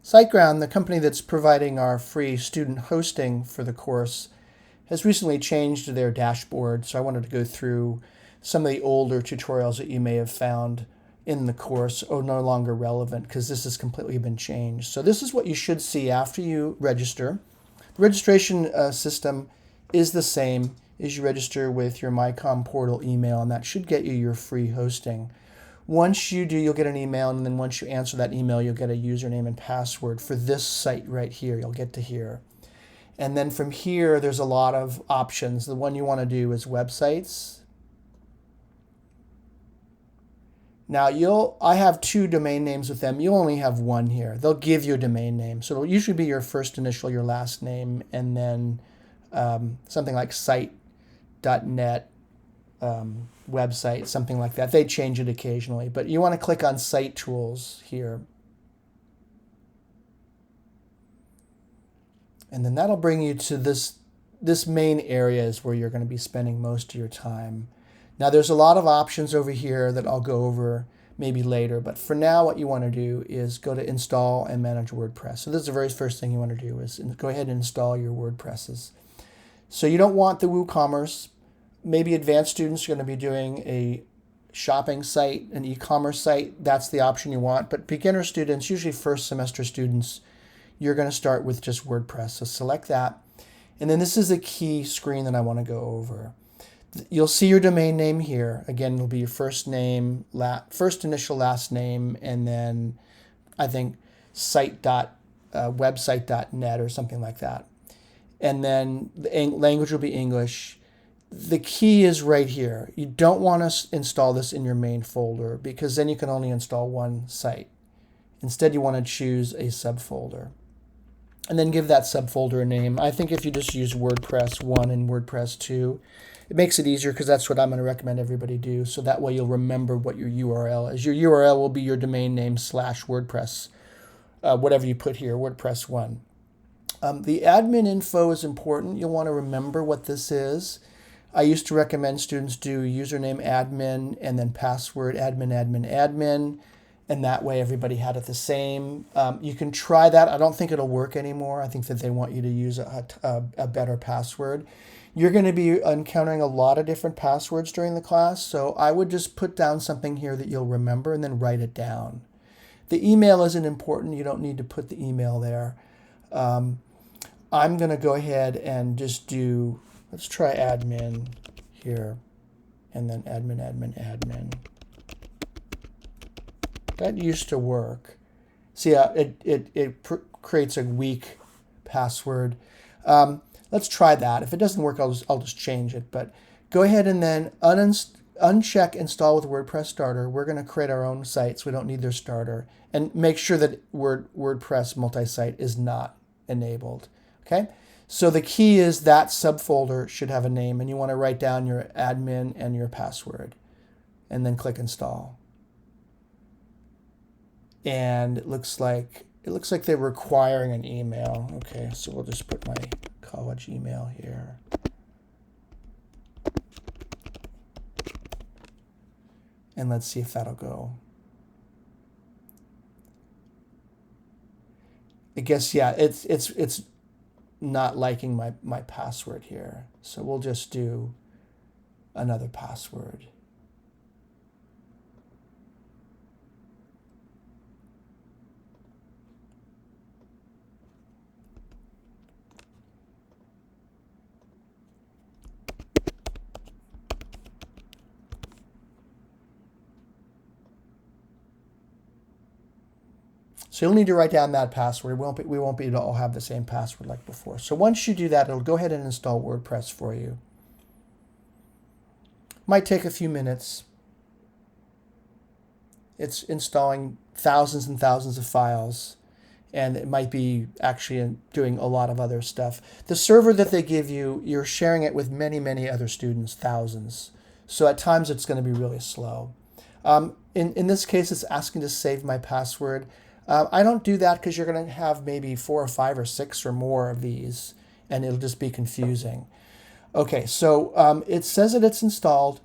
Siteground, the company that's providing our free student hosting for the course, has recently changed their dashboard, so I wanted to go through some of the older tutorials that you may have found in the course are no longer relevant because this has completely been changed. So this is what you should see after you register. The registration system is the same as you register with your MyCom portal email, and that should get you your free hosting. Once you do, you'll get an email, and then once you answer that email, you'll get a username and password for this site right here. You'll get to here. And then from here, there's a lot of options. The one you want to do is websites. Now, I have 2 domain names with them. You'll only have 1 here. They'll give you a domain name. So it'll usually be your first initial, your last name, and then something like site.net, website, something like that. They change it occasionally. But you want to click on Site Tools here. And then that'll bring you to this main area is where you're going to be spending most of your time. Now there's a lot of options over here that I'll go over maybe later, but for now what you want to do is go to Install and Manage WordPress. So this is the very first thing you want to do is go ahead and install your WordPresses. So you don't want the WooCommerce. Maybe advanced students are going to be doing a shopping site, an e-commerce site. That's the option you want. But beginner students, usually first semester students, you're going to start with just WordPress. So select that. And then this is the key screen that I want to go over. You'll see your domain name here. Again, it'll be your first name, first initial last name, and then I think site.website.net or something like that. And then the language will be English. The key is right here. You don't want to install this in your main folder because then you can only install one site. Instead, you want to choose a subfolder. And then give that subfolder a name. I think if you just use WordPress 1 and WordPress 2, it makes it easier because that's what I'm going to recommend everybody do. So that way you'll remember what your URL is. Your URL will be your domain name / WordPress, whatever you put here, WordPress 1. The admin info is important. You'll want to remember what this is. I used to recommend students do username admin and then password admin, admin, admin. And that way everybody had it the same. You can try that. I don't think it'll work anymore. I think that they want you to use a better password. You're going to be encountering a lot of different passwords during the class, so I would just put down something here that you'll remember and then write it down. The email isn't important. You don't need to put the email there. I'm going to go ahead and just do, let's try admin here, and then admin, admin, admin. That used to work. See, it creates a weak password. Let's try that. If it doesn't work, I'll just change it. But go ahead and then uncheck Install with WordPress Starter. We're going to create our own site, so we don't need their starter. And make sure that WordPress multi-site is not enabled. Okay? So the key is that subfolder should have a name, and you want to write down your admin and your password. And then click Install. And it looks like they're requiring an email. Okay, so we'll just put my college email here. And let's see if that'll go. I guess, yeah, it's not liking my password here. So we'll just do another password. So you'll need to write down that password. We won't be able to all have the same password like before. So once you do that, it'll go ahead and install WordPress for you. Might take a few minutes. It's installing thousands and thousands of files, and it might be actually doing a lot of other stuff. The server that they give you, you're sharing it with many, many other students, thousands. So at times it's going to be really slow. In this case, it's asking to save my password. I don't do that because you're going to have maybe 4 or 5 or 6 or more of these, and it'll just be confusing. Okay, so it says that it's installed.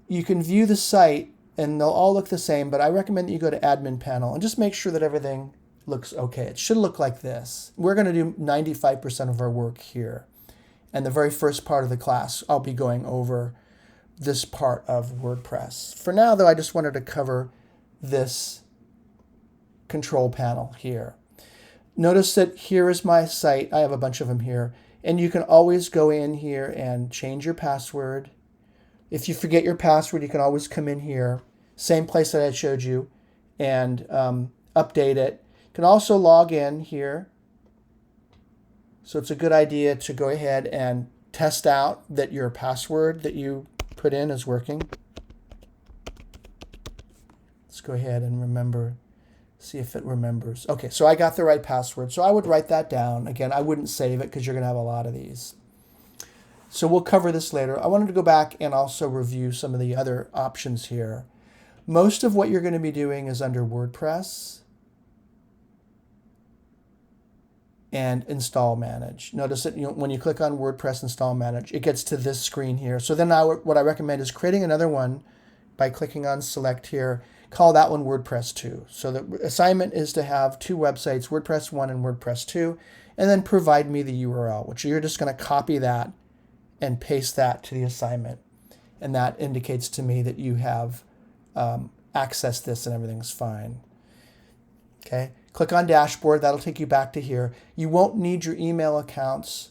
You can view the site, and they'll all look the same, but I recommend that you go to Admin Panel and just make sure that everything looks okay. It should look like this. We're going to do 95% of our work here. And the very first part of the class, I'll be going over this part of WordPress. For now, though, I just wanted to cover this control panel here. Notice that here is my site. I have a bunch of them here. And you can always go in here and change your password. If you forget your password, you can always come in here, same place that I showed you, and update it. You can also log in here. So it's a good idea to go ahead and test out that your password that you put in is working. Let's go ahead and remember, see if it remembers. Okay, so I got the right password. So I would write that down. Again, I wouldn't save it because you're going to have a lot of these. So we'll cover this later. I wanted to go back and also review some of the other options here. Most of what you're going to be doing is under WordPress and Install Manage. Notice that when you click on WordPress Install Manage, it gets to this screen here. So then what I recommend is creating another one by clicking on Select here. Call that one WordPress 2. So the assignment is to have two websites, WordPress 1 and WordPress 2, and then provide me the URL, which you're just going to copy that and paste that to the assignment. And that indicates to me that you have accessed this and everything's fine. Okay, click on Dashboard. That'll take you back to here. You won't need your email accounts.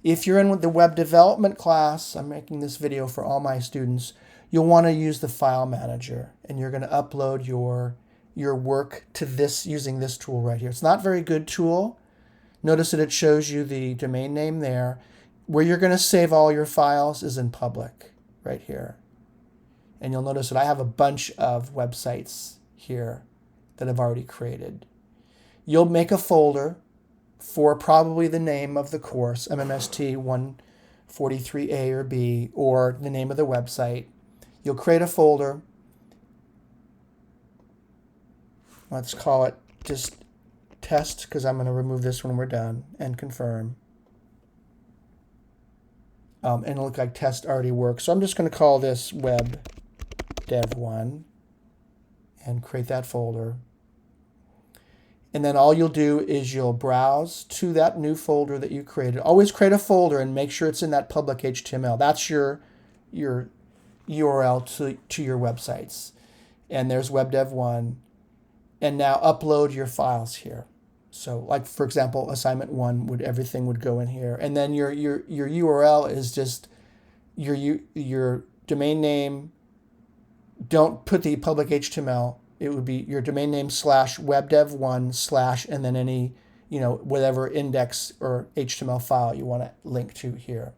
If you're in the web development class, I'm making this video for all my students, you'll want to use the file manager, and you're going to upload your work to this using this tool right here. It's not a very good tool. Notice that it shows you the domain name there. Where you're going to save all your files is in public right here. And you'll notice that I have a bunch of websites here that I've already created. You'll make a folder for probably the name of the course, MMST 143A or B, or the name of the website. You'll create a folder. Let's call it just test, because I'm going to remove this when we're done, and confirm. And it'll look like test already works. So I'm just going to call this web dev 1 and create that folder. And then all you'll do is you'll browse to that new folder that you created. Always create a folder and make sure it's in that public HTML. That's your URL to your websites. And there's webdev1. And now upload your files here. So like, for example, assignment 1 everything would go in here. And then your URL is just your domain name. Don't put the public HTML. It would be your domain name / webdev1 / and then any, whatever index or HTML file you want to link to here.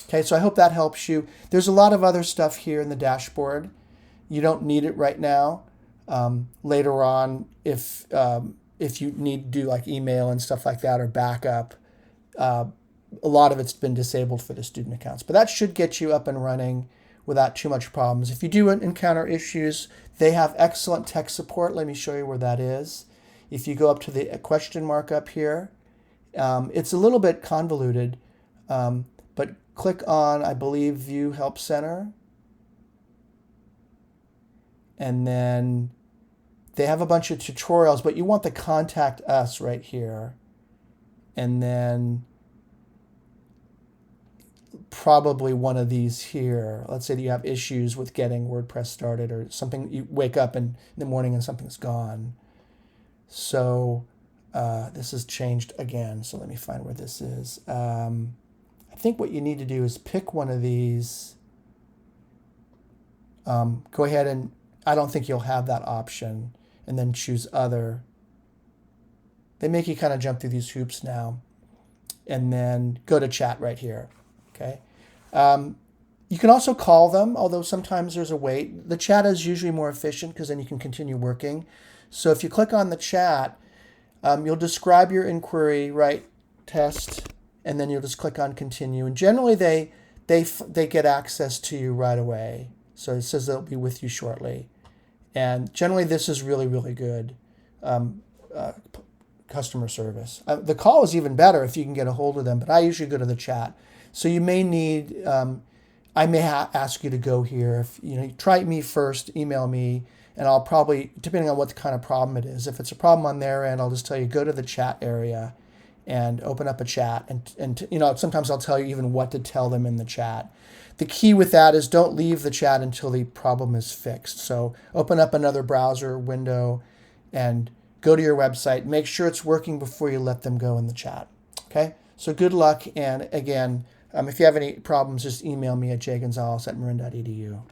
Okay, so I hope that helps you. There's a lot of other stuff here in the dashboard. You don't need it right now. Later on, if you need to do like email and stuff like that or backup, a lot of it's been disabled for the student accounts. But that should get you up and running without too much problems. If you do encounter issues, they have excellent tech support. Let me show you where that is. If you go up to the question mark up here, it's a little bit convoluted, but click on, I believe, View Help Center. And then they have a bunch of tutorials, but you want the Contact Us right here. And then probably one of these here. Let's say that you have issues with getting WordPress started or something. You wake up in the morning and something's gone. So this has changed again. So let me find where this is. I think what you need to do is pick one of these. Go ahead and, I don't think you'll have that option, and then choose Other. They make you kind of jump through these hoops now. And then go to Chat right here. Okay. You can also call them, although sometimes there's a wait. The chat is usually more efficient because then you can continue working. So if you click on the chat, you'll describe your inquiry, right? Test, and then you'll just click on Continue. And generally they get access to you right away. So it says they'll be with you shortly. And generally this is really, really good customer service. The call is even better if you can get a hold of them, but I usually go to the chat. So you may need, I may ask you to go here. If try me first, email me, And I'll probably, depending on what kind of problem it is, if it's a problem on their end, I'll just tell you, go to the chat area and open up a chat. And sometimes I'll tell you even what to tell them in the chat. The key with that is don't leave the chat until the problem is fixed. So open up another browser window and go to your website. Make sure it's working before you let them go in the chat. Okay? So good luck. And again, if you have any problems, just email me at jgonzalez@marin.edu.